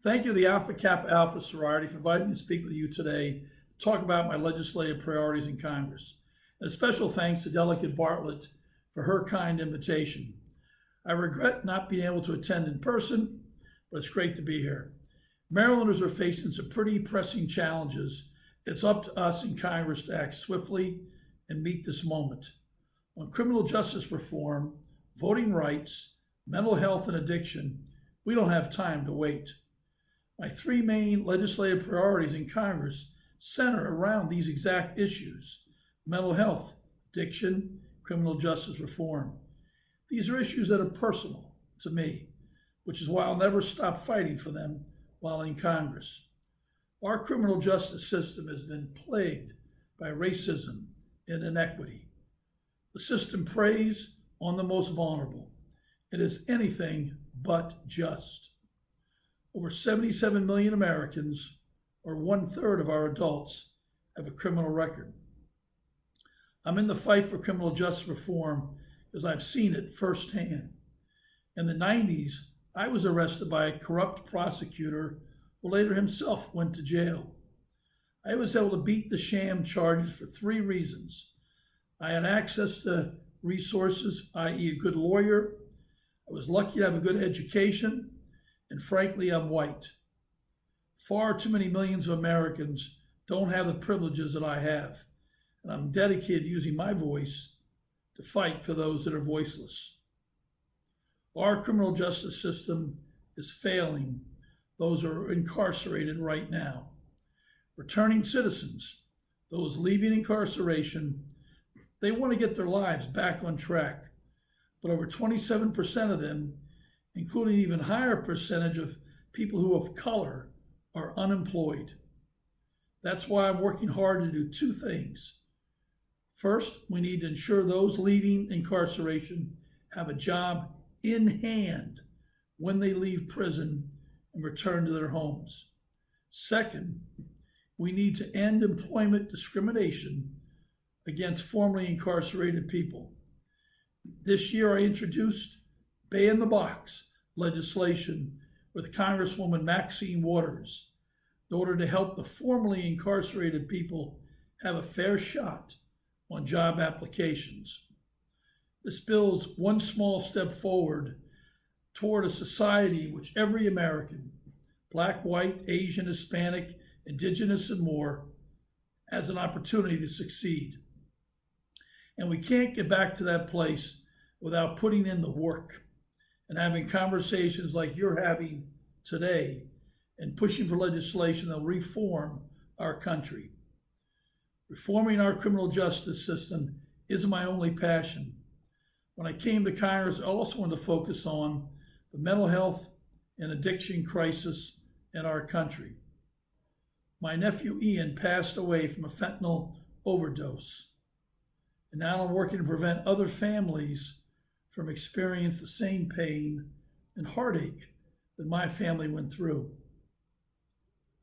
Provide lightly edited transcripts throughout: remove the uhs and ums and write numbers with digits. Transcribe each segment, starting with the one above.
Thank you, the Alpha Kappa Alpha sorority, for inviting me to speak with you today to talk about my legislative priorities in Congress. And a special thanks to Delegate Bartlett for her kind invitation. I regret not being able to attend in person, but it's great to be here. Marylanders are facing some pretty pressing challenges. It's up to us in Congress to act swiftly and meet this moment. On criminal justice reform, voting rights, mental health, and addiction, we don't have time to wait. My three main legislative priorities in Congress center around these exact issues: mental health, addiction, criminal justice reform. These are issues that are personal to me, which is why I'll never stop fighting for them while in Congress. Our criminal justice system has been plagued by racism and inequity. The system preys on the most vulnerable. It is anything but just. Over 77 million Americans, or 1/3 of our adults, have a criminal record. I'm in the fight for criminal justice reform because I've seen it firsthand. In the 90s, I was arrested by a corrupt prosecutor who later himself went to jail. I was able to beat the sham charges for three reasons. I had access to resources, i.e., a good lawyer. I was lucky to have a good education. And frankly, I'm white. Far too many millions of Americans don't have the privileges that I have, and I'm dedicated to using my voice to fight for those that are voiceless. Our criminal justice system is failing those who are incarcerated right now. Returning citizens, those leaving incarceration, they want to get their lives back on track, but over 27% of them, including an even higher percentage of people who have color, are unemployed. That's why I'm working hard to do two things. First, we need to ensure those leaving incarceration have a job in hand when they leave prison and return to their homes. Second, we need to end employment discrimination against formerly incarcerated people. This year, I introduced Ban the Box legislation with Congresswoman Maxine Waters in order to help the formerly incarcerated people have a fair shot on job applications. This bill is one small step forward toward a society in which every American, Black, white, Asian, Hispanic, Indigenous, and more, has an opportunity to succeed. And we can't get back to that place without putting in the work and having conversations like you're having today and pushing for legislation that will reform our country. Reforming our criminal justice system isn't my only passion. When I came to Congress, I also wanted to focus on the mental health and addiction crisis in our country. My nephew Ian passed away from a fentanyl overdose, and now I'm working to prevent other families from experiencing the same pain and heartache that my family went through.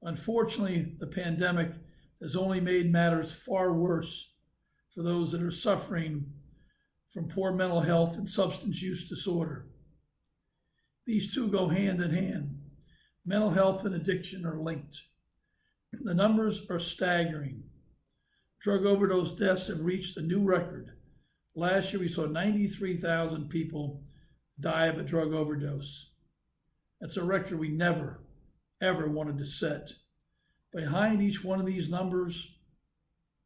Unfortunately, the pandemic has only made matters far worse for those that are suffering from poor mental health and substance use disorder. These two go hand in hand. Mental health and addiction are linked. The numbers are staggering. Drug overdose deaths have reached a new record. Last year, we saw 93,000 people die of a drug overdose. That's a record we never, ever wanted to set. Behind each one of these numbers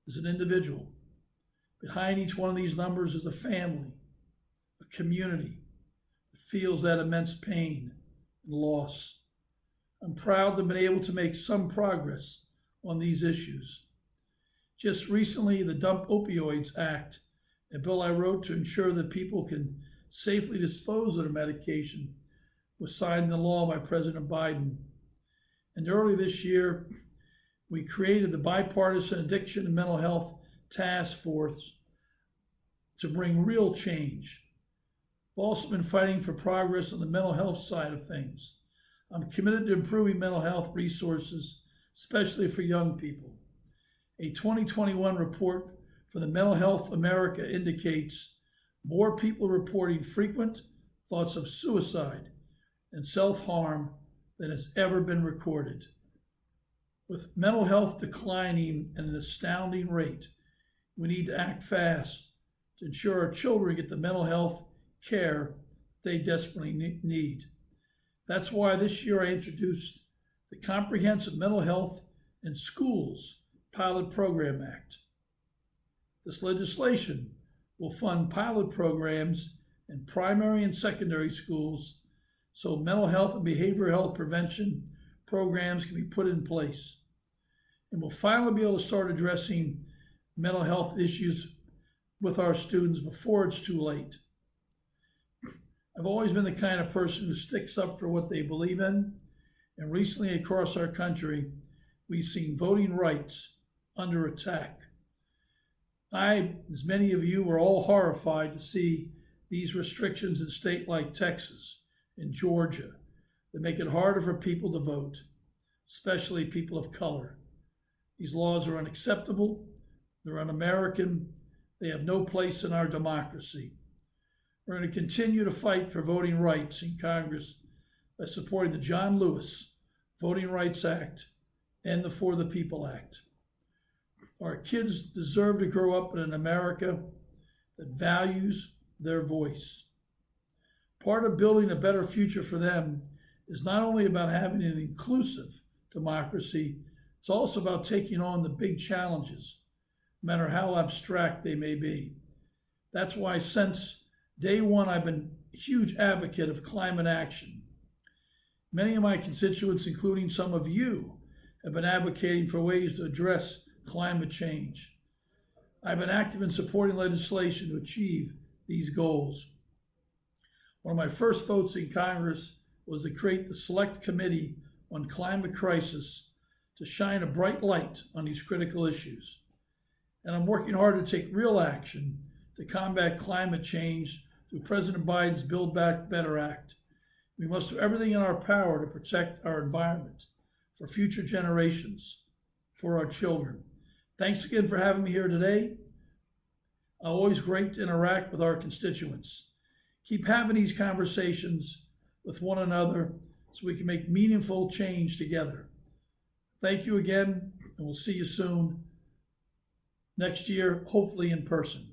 is an individual. Behind each one of these numbers is a family, a community that feels that immense pain and loss. I'm proud to have been able to make some progress on these issues. Just recently, the Dump Opioids Act, a bill I wrote to ensure that people can safely dispose of their medication, was signed into law by President Biden. And early this year, we created the Bipartisan Addiction and Mental Health Task Force to bring real change. I've also been fighting for progress on the mental health side of things. I'm committed to improving mental health resources, especially for young people. A 2021 report for the Mental Health America indicates more people reporting frequent thoughts of suicide and self-harm than has ever been recorded. With mental health declining at an astounding rate, we need to act fast to ensure our children get the mental health care they desperately need. That's why this year I introduced the Comprehensive Mental Health in Schools Pilot Program Act. This legislation will fund pilot programs in primary and secondary schools so mental health and behavioral health prevention programs can be put in place. And we'll finally be able to start addressing mental health issues with our students before it's too late. I've always been the kind of person who sticks up for what they believe in, and recently across our country, we've seen voting rights under attack. I, as many of you, were all horrified to see these restrictions in states like Texas and Georgia that make it harder for people to vote, especially people of color. These laws are unacceptable, they're un-American, they have no place in our democracy. We're going to continue to fight for voting rights in Congress by supporting the John Lewis Voting Rights Act and the For the People Act. Our kids deserve to grow up in an America that values their voice. Part of building a better future for them is not only about having an inclusive democracy, it's also about taking on the big challenges, no matter how abstract they may be. That's why since day one, I've been a huge advocate of climate action. Many of my constituents, including some of you, have been advocating for ways to address climate change. I've been active in supporting legislation to achieve these goals. One of my first votes in Congress was to create the Select Committee on Climate Crisis to shine a bright light on these critical issues. And I'm working hard to take real action to combat climate change through President Biden's Build Back Better Act. We must do everything in our power to protect our environment for future generations, for our children. Thanks again for having me here today. Always great to interact with our constituents. Keep having these conversations with one another so we can make meaningful change together. Thank you again, and we'll see you soon next year, hopefully in person.